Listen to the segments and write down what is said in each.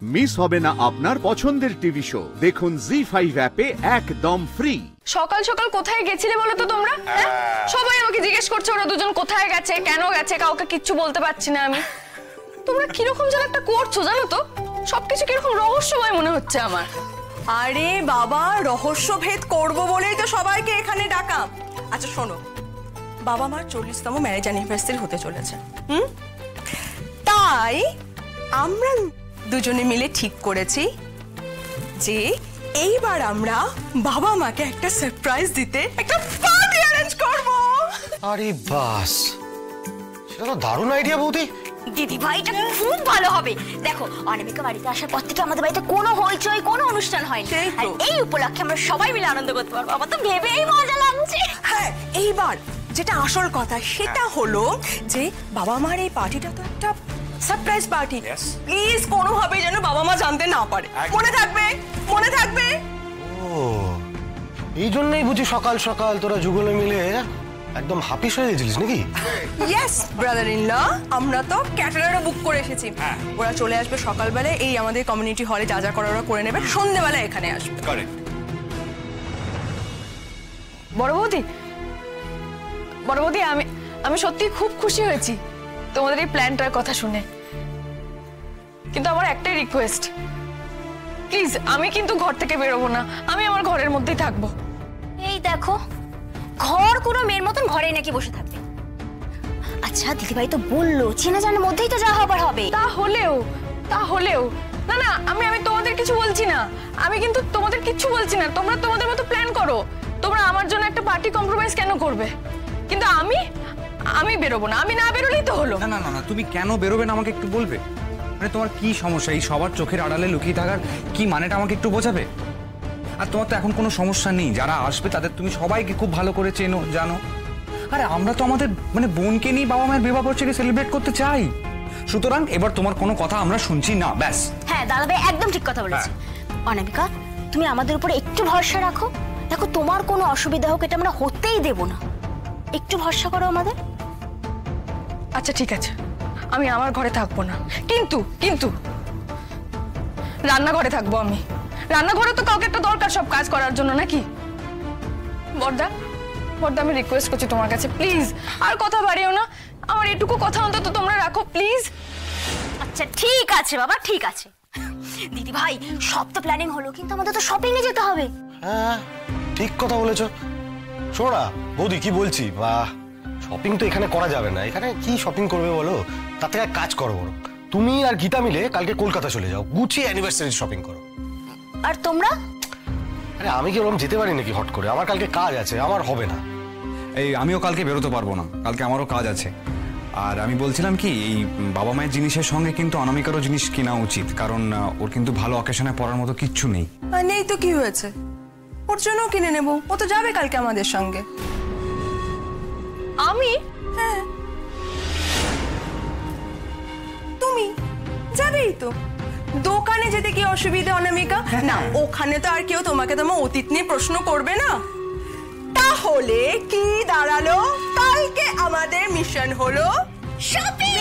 Miss হবে না আপনার পছন্দের টিভি শো। দেখুন জি5 অ্যাপে একদম ফ্রি। সকাল সকাল কোথায় গেছিলে বলো তো তোমরা? সবাই আমাকে জিজ্ঞেস করছে ওরা দুজন কোথায় গেছে, কেন গেছে, কাউকে কিচ্ছু বলতে পারছি না আমি। তোমরা কিরকম যেন একটা করছো জানো তো, সবকিছু কিরকম রহস্যময় মনে হচ্ছে আমার। আরে বাবা, রহস্য ভেদ করবো বলেই তো সবাইকে এখানে ডাকা। আচ্ছা শোনো, বাবা মার 40তম ম্যারেজ অ্যানিভার্সারি হতে চলেছে। তাই আমরা দুজনে মিলে ঠিক করেছি যে এইবার আমরা বাবা মাকে একটা সারপ্রাইজ দিতে একটা পার্টি অ্যারেঞ্জ করব। আরে বাস, সেটা তো দারুণ আইডিয়া বৌদি। দিদি ভাইটা খুব ভালো হবে। দেখো অনামিকা বাড়িতে আসার পর থেকে আমাদের বাড়িতে কোনো হইচই, কোনো অনুষ্ঠান হয়নি, আর এই উপলক্ষে আমরা সবাই মিলে আনন্দ করতে পারবো। আমার তো ভেবেই মজা লাগছে। হ্যাঁ, এইবার যেটা আসল কথা সেটা হলো যে বাবা মার এই পার্টিটা তো একটা সারপ্রাইজ পার্টি। প্লিজ কোনোভাবেই যেন বাবা মা জানতে না পারে। মনে থাকবে, মনে থাকবে। ও, এই জন্যই বুঝি সকাল সকাল তোরা যুগলে মিলে একদম হাপিস হয়ে গেছিলিস নাকি? ইয়েস ব্রাদার ইন ল, আমরা তো ক্যাটারারও বুক করে এসেছি। ওরা চলে আসবে সকালবেলায়, এই আমাদের কমিউনিটি হলে যা যা করার ওরা করে নেবে, সন্ধ্যেবেলায় এখানে আসবে। বড় বৌদি, বড় বৌদি, আমি সত্যি খুব খুশি হয়েছি তোমাদের এই প্ল্যানটার কথা শুনে। কিন্তু আমার একটাই রিকোয়েস্ট, প্লিজ আমি কিন্তু ঘর থেকে বেরোবো না, আমি আমার ঘরের মধ্যেই থাকবো। এই দেখো, ঘর কোনো মেয়ের মতন ঘরেই নাকি বসে থাকবে। আচ্ছা দিদিভাই তো বললো চেনা জানার মধ্যেই তো যা হবার হবে। তাহলেও না না, আমি তোমাদের কিছু বলছি না, আমি কিন্তু তোমাদের কিছু বলছি না। তোমরা তোমাদের মতো প্ল্যান করো, তোমরা আমার জন্য একটা পার্টি কম্প্রোমাইজ কেন করবে? কিন্তু আমি বেরোবো না, আমি না বেরোলেই তো হলো। না না না, তুমি কেন বেরোবে না আমাকে একটু বলবে? মানে তোমার কি সমস্যা? এই সবার চোখের আড়ালে লুকিয়ে থাকার কি মানেটা আমাকে একটু বোঝাবে? আর তোমার তো এখন কোনো সমস্যা নেই, যারা আসবে তাদের তুমি সবাইকে খুব ভালো করে চেনো, জানো। আরে আমরা তো আমাদের মানে বোনকে নিয়ে বাবা মায়ের বিবাহবার্ষিকী সেলিব্রেট করতে চাই। সুতরাং এবার তোমার কোনো কথা আমরা শুনছি না, ব্যাস। হ্যাঁ দাদাভাই একদম ঠিক কথা বলেছে। অনামিকা, তুমি আমাদের উপরে একটু ভরসা রাখো। দেখো তোমার কোনো অসুবিধা হোক এটা আমরা হতেই দেব না, একটু ভরসা করো আমাদের। আচ্ছা ঠিক আছে, আমি আমার ঘরে থাকবো না, কিন্তু রান্নাঘরে থাকবো আমি। রান্নাঘরে তো কাউকে একটা দরকার সব কাজ করার জন্য, নাকি? বড়দা, আমি রিকোয়েস্ট করছি তোমার কাছে, প্লিজ আর কথা বাড়িও না, আমার এটুকু কথা অন্তত তোমরা রাখো প্লিজ। আচ্ছা ঠিক আছে বাবা, ঠিক আছে। দিদি ভাই সব তো প্ল্যানিং হলো, কিন্তু আমাদের তো শপিং এ যেতে হবে। হ্যাঁ ঠিক কথা বলেছো। শোনা বৌদি, কি বলছি, বা শপিং তো এখানে করা যাবে না। এখানে কি শপিং করবে বলো? তার থেকে এক কাজ করো, তুমি আর গীতা মিলে কালকে কলকাতা চলে যাও, গুছিয়ে অ্যানিভার্সারি শপিং করো। আর তোমরা? আরে আমি কি ওরকম যেতে পারি নাকি হট করে? আমার কালকে কাজ আছে, আমার হবে না। এই আমিও কালকে বেরোতে পারবো না, কালকে আমারও কাজ আছে। আর আমি বলছিলাম কি, এই বাবা মায়ের জিনিসের সঙ্গে কিন্তু অনামিকারও জিনিস কেনা উচিত, কারণ ওর কিন্তু ভালো অকেশনে পড়ার মতো কিচ্ছু নেই। নেই তো কি হয়েছে, ওর জন্য কিনে নেবো, ও তো যাবে কালকে আমাদের সঙ্গে। আমি? হ্যাঁ তুমি যাবেই তো। দোকানে যেতে কি অসুবিধা অনামিকা? না ওখানে তো আর কেউ তোমাকে তোমার অতীত নিয়ে প্রশ্ন করবে না। তাহলে কি দাঁড়ালো? কালকে আমাদের মিশন হলো শপিং।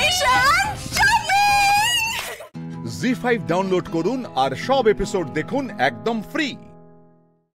জি5 ডাউনলোড করুন আর সব এপিসোড দেখুন একদম ফ্রি।